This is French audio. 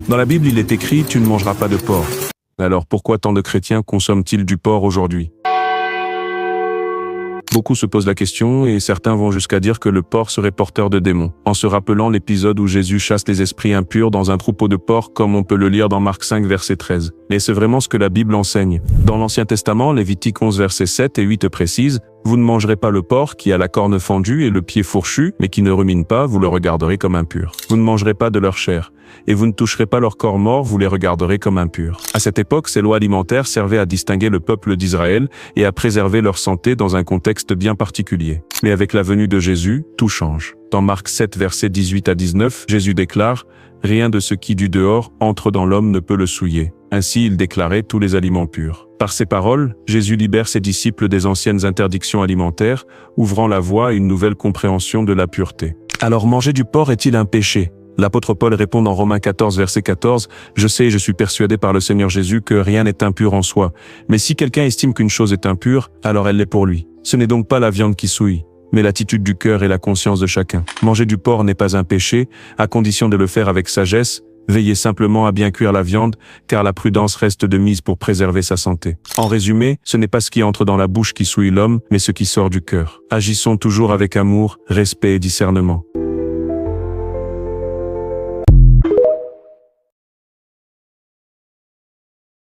Dans la Bible, il est écrit « Tu ne mangeras pas de porc ». Alors pourquoi tant de chrétiens consomment-ils du porc aujourd'hui? Beaucoup se posent la question et certains vont jusqu'à dire que le porc serait porteur de démons, en se rappelant l'épisode où Jésus chasse les esprits impurs dans un troupeau de porcs comme on peut le lire dans Marc 5 verset 13. Et c'est vraiment ce que la Bible enseigne. Dans l'Ancien Testament, Lévitique 11 versets 7 et 8 précise « Vous ne mangerez pas le porc qui a la corne fendue et le pied fourchu, mais qui ne rumine pas, vous le regarderez comme impur. Vous ne mangerez pas de leur chair, et vous ne toucherez pas leur corps mort, vous les regarderez comme impurs. » À cette époque, ces lois alimentaires servaient à distinguer le peuple d'Israël et à préserver leur santé dans un contexte bien particulier. Mais avec la venue de Jésus, tout change. Dans Marc 7 versets 18 à 19, Jésus déclare « Rien de ce qui du dehors entre dans l'homme ne peut le souiller. » Ainsi il déclarait tous les aliments purs. Par ces paroles, Jésus libère ses disciples des anciennes interdictions alimentaires, ouvrant la voie à une nouvelle compréhension de la pureté. Alors manger du porc est-il un péché? L'apôtre Paul répond dans Romains 14 verset 14 « Je sais et je suis persuadé par le Seigneur Jésus que rien n'est impur en soi. Mais si quelqu'un estime qu'une chose est impure, alors elle l'est pour lui. Ce n'est donc pas la viande qui souille, mais l'attitude du cœur et la conscience de chacun. Manger du porc n'est pas un péché, à condition de le faire avec sagesse. Veillez simplement à bien cuire la viande, car la prudence reste de mise pour préserver sa santé. En résumé, ce n'est pas ce qui entre dans la bouche qui souille l'homme, mais ce qui sort du cœur. Agissons toujours avec amour, respect et discernement.